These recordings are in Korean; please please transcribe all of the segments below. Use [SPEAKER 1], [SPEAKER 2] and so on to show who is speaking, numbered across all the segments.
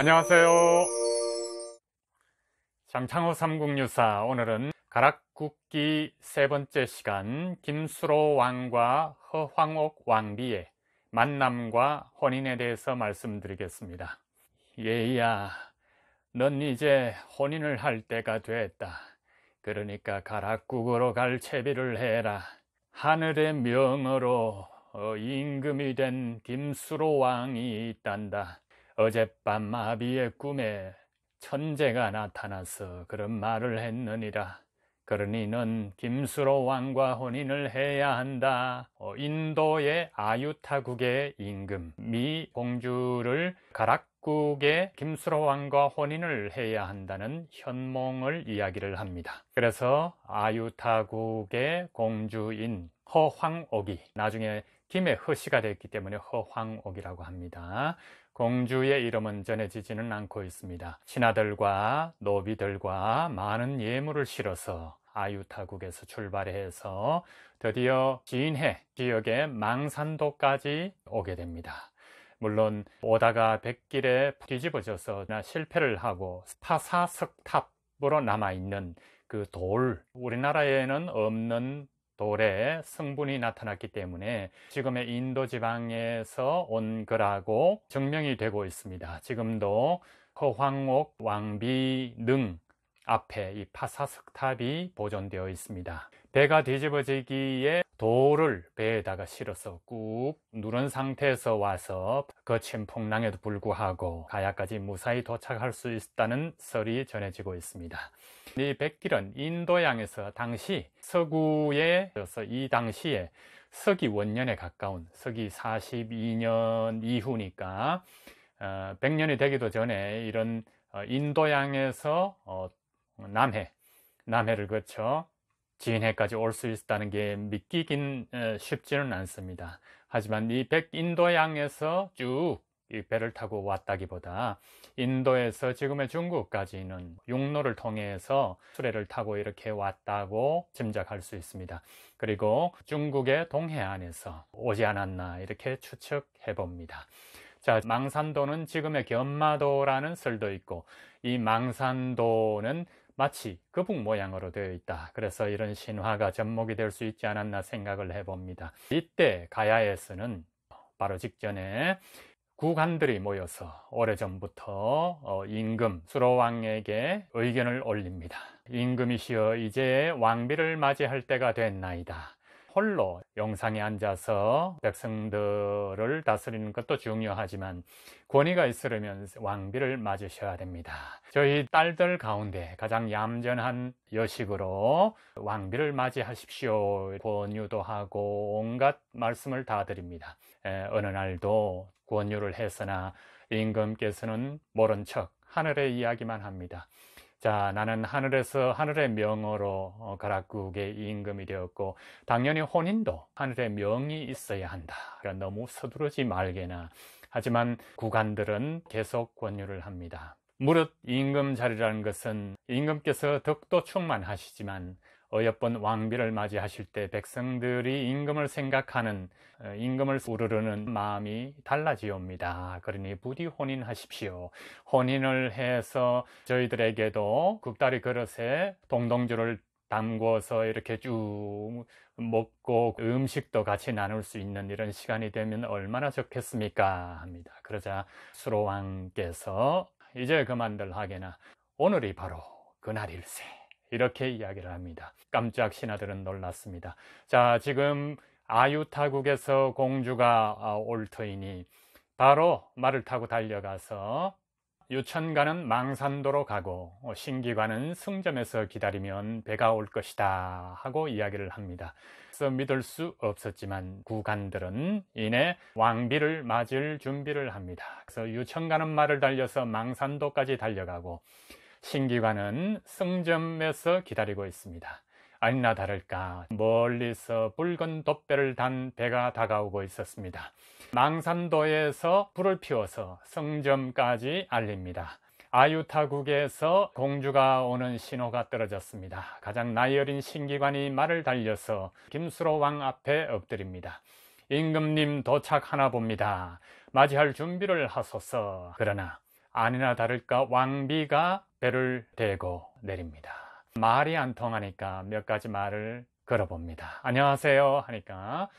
[SPEAKER 1] 안녕하세요. 장창호 삼국유사, 오늘은 가락국기 세 번째 시간, 김수로 왕과 허황옥 왕비의 만남과 혼인에 대해서 말씀드리겠습니다. 예희야, 넌 이제 혼인을 할 때가 됐다. 그러니까 가락국으로 갈 채비를 해라. 하늘의 명으로 임금이 된 김수로 왕이 있단다. 어젯밤 마비의 꿈에 천재가 나타나서 그런 말을 했느니라. 그러니 넌 김수로 왕과 혼인을 해야 한다. 인도의 아유타국의 임금 미 공주를 가락국의 김수로 왕과 혼인을 해야 한다는 현몽을 이야기를 합니다. 그래서 아유타국의 공주인 허황옥이 나중에 김의 허씨가 됐기 때문에 허황옥이라고 합니다. 공주의 이름은 전해지지는 않고 있습니다. 신하들과 노비들과 많은 예물을 실어서 아유타국에서 출발해서 드디어 진해 지역의 망산도까지 오게 됩니다. 물론 오다가 백길에 뒤집어져서 실패를 하고 파사석탑으로 남아있는 그 돌, 우리나라에는 없는 돌에 성분이 나타났기 때문에 지금의 인도 지방에서 온 거라고 증명이 되고 있습니다. 지금도 허황옥 왕비릉 앞에 이 파사석탑이 보존되어 있습니다. 배가 뒤집어지기에 돌을 배에다가 실어서 꾹 누른 상태에서 와서 거친 풍랑에도 불구하고 가야까지 무사히 도착할 수 있다는 설이 전해지고 있습니다. 이 백길은 인도양에서 당시 서구에 이 당시에 서기 원년에 가까운 서기 42년 이후니까 100년이 되기도 전에 이런 인도양에서 남해를 거쳐 진해까지 올 수 있다는 게 믿기긴 쉽지는 않습니다. 하지만 이 백인도양에서 쭉 이 배를 타고 왔다기보다 인도에서 지금의 중국까지는 육로를 통해서 수레를 타고 이렇게 왔다고 짐작할 수 있습니다. 그리고 중국의 동해안에서 오지 않았나 이렇게 추측해 봅니다. 자, 망산도는 지금의 견마도라는 설도 있고, 이 망산도는 마치 거북 모양으로 되어 있다. 그래서 이런 신화가 접목이 될 수 있지 않았나 생각을 해봅니다. 이때 가야에서는 바로 직전에 구관들이 모여서 오래전부터 임금 수로왕에게 의견을 올립니다. 임금이시여, 이제 왕비를 맞이할 때가 됐나이다. 홀로 영상에 앉아서 백성들을 다스리는 것도 중요하지만 권위가 있으려면 왕비를 맞으셔야 됩니다. 저희 딸들 가운데 가장 얌전한 여식으로 왕비를 맞이하십시오. 권유도 하고 온갖 말씀을 다 드립니다. 어느 날도 권유를 했으나 임금께서는 모른 척 하늘의 이야기만 합니다. 자, 나는 하늘에서 하늘의 명으로 가락국의 임금이 되었고 당연히 혼인도 하늘의 명이 있어야 한다. 그러니까 너무 서두르지 말게나. 하지만 구관들은 계속 권유를 합니다. 무릇 임금 자리라는 것은 임금께서 덕도 충만하시지만 어여쁜 왕비를 맞이하실 때 백성들이 임금을 생각하는, 임금을 우르르는 마음이 달라지옵니다. 그러니 부디 혼인하십시오. 혼인을 해서 저희들에게도 국다리 그릇에 동동주를 담궈서 이렇게 쭉 먹고 음식도 같이 나눌 수 있는 이런 시간이 되면 얼마나 좋겠습니까? 합니다. 그러자 수로왕께서 이제 그만들 하게나 오늘이 바로 그날일세, 이렇게 이야기를 합니다. 깜짝 신하들은 놀랐습니다. 자, 지금 아유타국에서 공주가 올 터이니 바로 말을 타고 달려가서 유천가는 망산도로 가고 신기관은 승점에서 기다리면 배가 올 것이다 하고 이야기를 합니다. 그래서 믿을 수 없었지만 구관들은 이내 왕비를 맞을 준비를 합니다. 그래서 유천가는 말을 달려서 망산도까지 달려가고 신기관은 승점에서 기다리고 있습니다. 아니나 다를까 멀리서 붉은 돛배를 단 배가 다가오고 있었습니다. 망산도에서 불을 피워서 승점까지 알립니다. 아유타국에서 공주가 오는 신호가 떨어졌습니다. 가장 나이 어린 신기관이 말을 달려서 김수로 왕 앞에 엎드립니다. 임금님 도착하나 봅니다. 맞이할 준비를 하소서. 그러나 아니나 다를까 왕비가 배를 대고 내립니다. 말이 안 통하니까 몇 가지 말을 걸어봅니다. 안녕하세요 하니까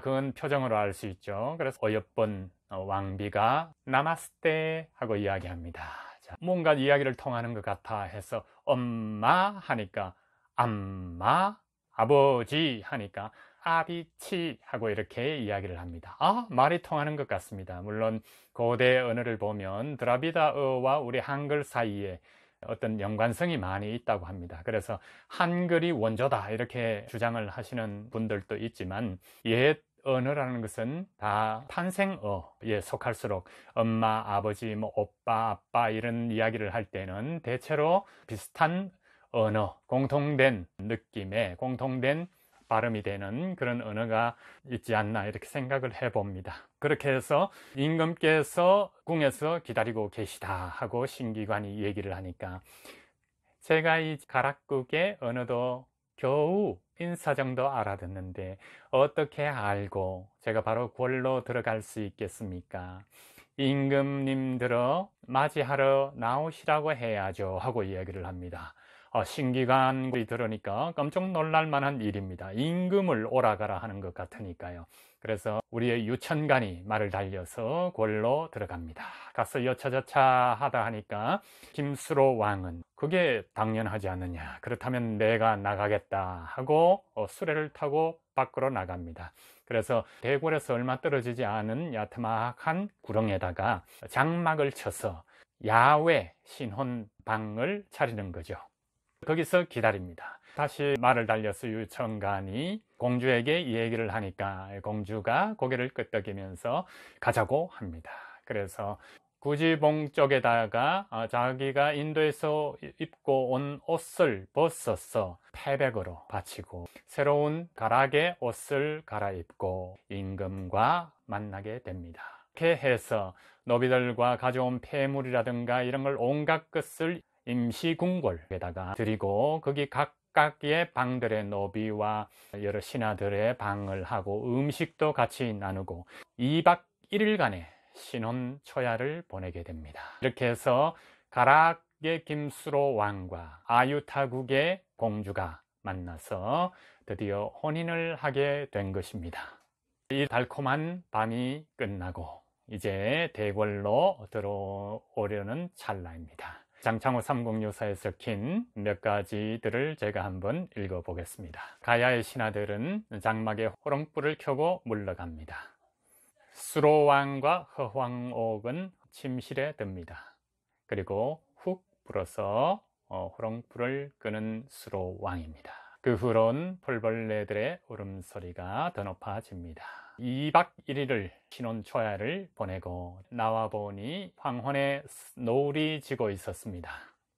[SPEAKER 1] 그건 표정으로 알 수 있죠. 그래서 어여쁜 왕비가 나마스테 하고 이야기합니다. 자, 뭔가 이야기를 통하는 것 같아 해서 엄마 하니까 암마, 아버지 하니까 아비치 하고 이렇게 이야기를 합니다. 말이 통하는 것 같습니다. 물론 고대 언어를 보면 드라비다어와 우리 한글 사이에 어떤 연관성이 많이 있다고 합니다. 그래서 한글이 원조다 이렇게 주장을 하시는 분들도 있지만 옛 언어라는 것은 다 탄생어에 속할수록 엄마, 아버지, 뭐 오빠, 아빠 이런 이야기를 할 때는 대체로 비슷한 언어, 공통된 느낌의 공통된 발음이 되는 그런 언어가 있지 않나 이렇게 생각을 해봅니다. 그렇게 해서 임금께서 궁에서 기다리고 계시다 하고 신기관이 얘기를 하니까 제가 이 가락국의 언어도 겨우 인사 정도 알아듣는데 어떻게 알고 제가 바로 궐로 들어갈 수 있겠습니까? 임금님 들어 맞이하러 나오시라고 해야죠 하고 이야기를 합니다. 신기관이 들으니까 깜짝 놀랄 만한 일입니다. 임금을 오라가라 하는 것 같으니까요. 그래서 우리의 유천관이 말을 달려서 궐로 들어갑니다. 가서 여차저차 하다 하니까 김수로 왕은 그게 당연하지 않느냐, 그렇다면 내가 나가겠다 하고 수레를 타고 밖으로 나갑니다. 그래서 대궐에서 얼마 떨어지지 않은 야트막한 구렁에다가 장막을 쳐서 야외 신혼방을 차리는 거죠. 거기서 기다립니다. 다시 말을 달려서 유천관이 공주에게 이 얘기를 하니까 공주가 고개를 끄덕이면서 가자고 합니다. 그래서 구지봉 쪽에다가 자기가 인도에서 입고 온 옷을 벗어서 패백으로 바치고 새로운 가락의 옷을 갈아입고 임금과 만나게 됩니다. 이렇게 해서 노비들과 가져온 폐물이라든가 이런 걸 온갖 것을 임시궁궐에다가 드리고 거기 각각의 방들의 노비와 여러 신하들의 방을 하고 음식도 같이 나누고 2박 1일간의 신혼 초야를 보내게 됩니다. 이렇게 해서 가락의 김수로 왕과 아유타국의 공주가 만나서 드디어 혼인을 하게 된 것입니다. 이 달콤한 밤이 끝나고 이제 대궐로 들어오려는 찰나입니다. 장창호 삼국유사에 적힌 몇 가지들을 제가 한번 읽어보겠습니다. 가야의 신하들은 장막에 호롱불을 켜고 물러갑니다. 수로왕과 허황옥은 침실에 듭니다. 그리고 훅 불어서 호롱불을 끄는 수로왕입니다. 그 후론 풀벌레들의 울음소리가 더 높아집니다. 2박 1일을 신혼 초야를 보내고 나와보니 황혼의 노을이 지고 있었습니다.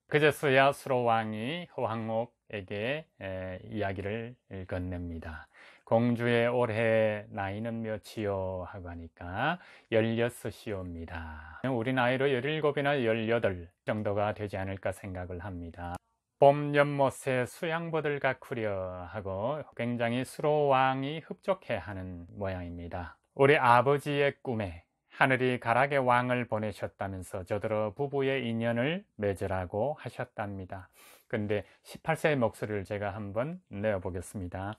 [SPEAKER 1] 그제서야 수로왕이 허황옥에게 이야기를 건넵니다. 공주의 올해 나이는 몇이요? 하고 하니까 16이옵니다. 우리 나이로 17이나 18 정도가 되지 않을까 생각을 합니다. 봄 연못에 수양보들 가꾸려 하고 굉장히 수로왕이 흡족해하는 모양입니다. 우리 아버지의 꿈에 하늘이 가락의 왕을 보내셨다면서 저더러 부부의 인연을 맺으라고 하셨답니다. 근데 18세의 목소리를 제가 한번 내어보겠습니다.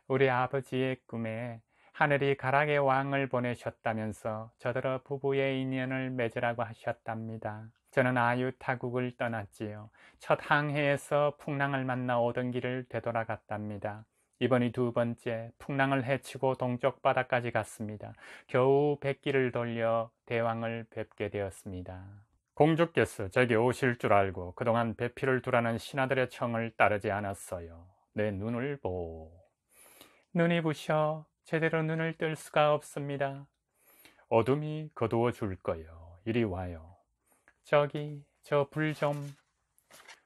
[SPEAKER 1] 우리 아버지의 꿈에 하늘이 가락의 왕을 보내셨다면서 저더러 부부의 인연을 맺으라고 하셨답니다. 저는 아유타국을 떠났지요. 첫 항해에서 풍랑을 만나 오던 길을 되돌아갔답니다. 이번이 두 번째, 풍랑을 헤치고 동쪽 바다까지 갔습니다. 겨우 백기를 돌려 대왕을 뵙게 되었습니다. 공주께서 제게 오실 줄 알고 그동안 배필을 두라는 신하들의 청을 따르지 않았어요. 내 눈을 보. 눈이 부셔 제대로 눈을 뜰 수가 없습니다. 어둠이 거두어 줄 거요. 이리 와요. 저기 저 불 좀.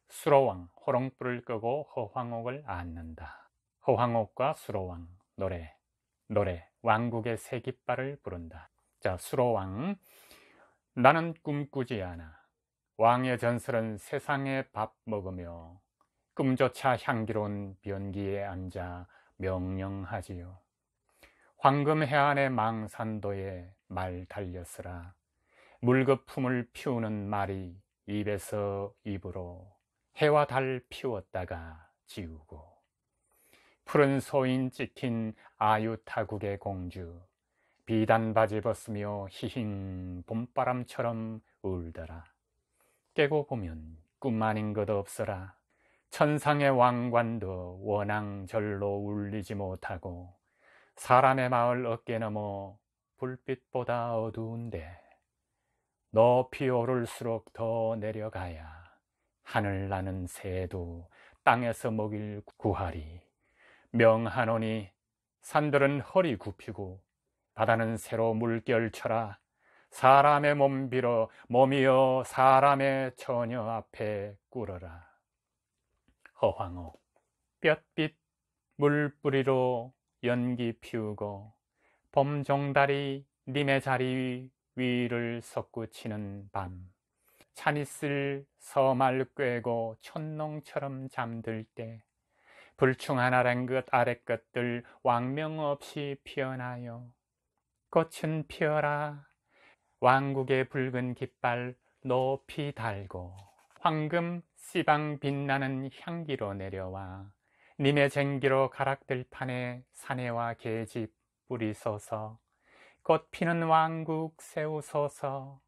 [SPEAKER 1] 수로왕 호롱불을 끄고 허황옥을 앉는다. 허황옥과 수로왕 노래 왕국의 새 깃발을 부른다. 자, 수로왕 나는 꿈꾸지 않아. 왕의 전설은 세상에 밥 먹으며 꿈조차 향기로운 변기에 앉아 명령하지요. 황금 해안의 망산도에 말 달렸으라. 물거품을 피우는 말이 입에서 입으로 해와 달 피웠다가 지우고, 푸른 소인 찍힌 아유타국의 공주 비단 바지 벗으며 히힝 봄바람처럼 울더라. 깨고 보면 꿈 아닌 것 없어라. 천상의 왕관도 원앙 절로 울리지 못하고 사람의 마을 어깨 너머 불빛보다 어두운데 높이 오를수록 더 내려가야 하늘 나는 새도 땅에서 먹일 구하리. 명하노니 산들은 허리 굽히고 바다는 새로 물결 쳐라. 사람의 몸 빌어 몸이여 사람의 처녀 앞에 꿇어라. 허황옥 볕빛 물뿌리로 연기 피우고 봄종달이 님의 자리 위를 솟구치는 밤, 찬이슬 서말 꿰고 촌농처럼 잠들 때 불충한 아랫것들 왕명 없이 피어나요. 꽃은 피어라. 왕국의 붉은 깃발 높이 달고 황금 씨방 빛나는 향기로 내려와 님의 쟁기로 가락들판에 사내와 계집 뿌리소서. 꽃피는 왕국 세우소서.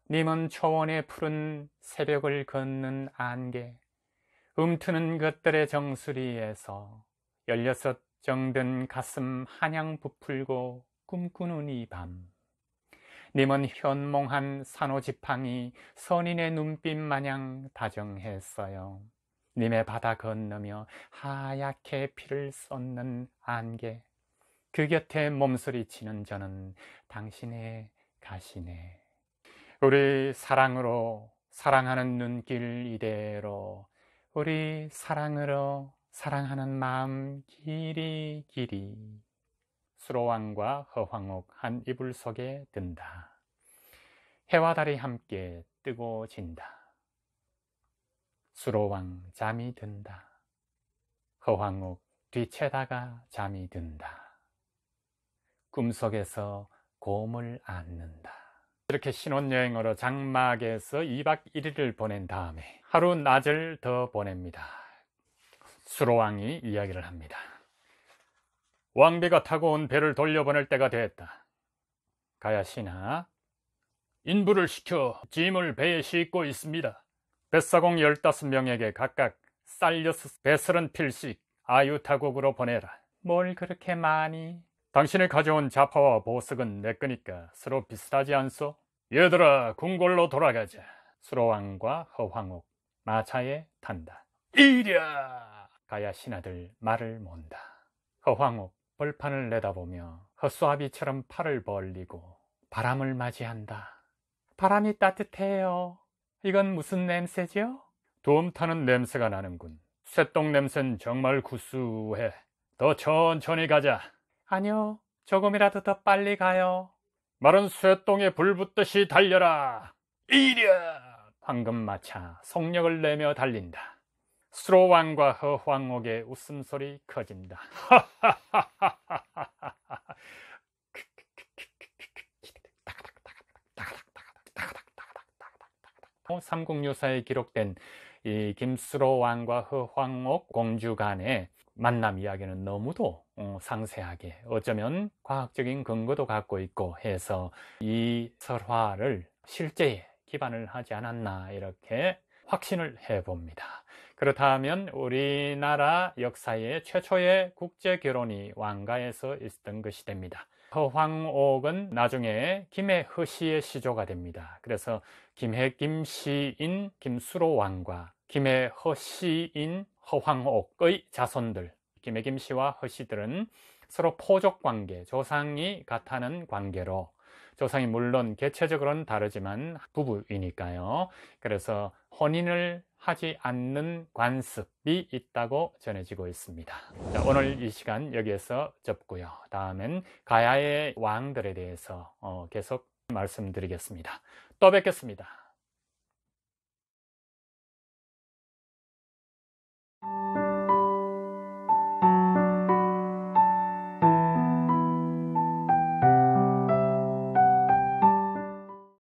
[SPEAKER 1] 님은 초원의 푸른 새벽을 걷는 안개, 움트는 것들의 정수리에서 16 정든 가슴 한양 부풀고 꿈꾸는 이 밤, 님은 현몽한 산호지팡이 선인의 눈빛 마냥 다정했어요. 님의 바다 건너며 하얗게 피를 쏟는 안개, 그 곁에 몸소리치는 저는 당신의 가시네. 우리 사랑으로 사랑하는 눈길 이대로, 우리 사랑으로 사랑하는 마음 길이 길이. 수로왕과 허황옥 한 이불 속에 든다. 해와 달이 함께 뜨고 진다. 수로왕 잠이 든다. 허황옥 뒤채다가 잠이 든다. 꿈속에서 곰을 안는다. 이렇게 신혼여행으로 장막에서 2박 1일을 보낸 다음에 하루 낮을 더 보냅니다. 수로왕이 이야기를 합니다. 왕비가 타고 온 배를 돌려보낼 때가 됐다. 가야신하, 인부를 시켜 짐을 배에 싣고 있습니다. 뱃사공 15명에게 각각 쌀 6배설은 아유타국으로 보내라. 뭘 그렇게 많이? 당신이 가져온 자파와 보석은 내 거니까 서로 비슷하지 않소? 얘들아, 궁궐로 돌아가자. 수로왕과 허황옥 마차에 탄다. 이랴! 가야 신하들 말을 몬다. 허황옥 벌판을 내다보며 헛수아비처럼 팔을 벌리고 바람을 맞이한다. 바람이 따뜻해요. 이건 무슨 냄새죠? 두음 타는 냄새가 나는군. 쇠똥 냄새는 정말 구수해. 더 천천히 가자. 아니요, 조금이라도 더 빨리 가요. 마른 쇠똥에 불 붙듯이 달려라. 이랴! 황금마차 속력을 내며 달린다. 수로왕과 허황옥의 웃음소리 커진다. 삼국유사에 기록된 이 김수로왕과 허황옥 공주 간의 만남 이야기는 너무도 상세하게, 어쩌면 과학적인 근거도 갖고 있고 해서 이 설화를 실제에 기반을 하지 않았나 이렇게 확신을 해봅니다. 그렇다면 우리나라 역사의 최초의 국제 결혼이 왕가에서 있었던 것이 됩니다. 허황옥은 나중에 김해 허씨의 시조가 됩니다. 그래서 김해 김씨인 김수로왕과 김해 허씨인 허황옥의 자손들, 김해 김씨와 허씨들은 서로 포족 관계, 조상이 같다는 관계로, 조상이 물론 개체적으로는 다르지만 부부이니까요. 그래서 혼인을 하지 않는 관습이 있다고 전해지고 있습니다. 자, 오늘 이 시간 여기에서 접고요. 다음엔 가야의 왕들에 대해서 계속 말씀드리겠습니다. 또 뵙겠습니다.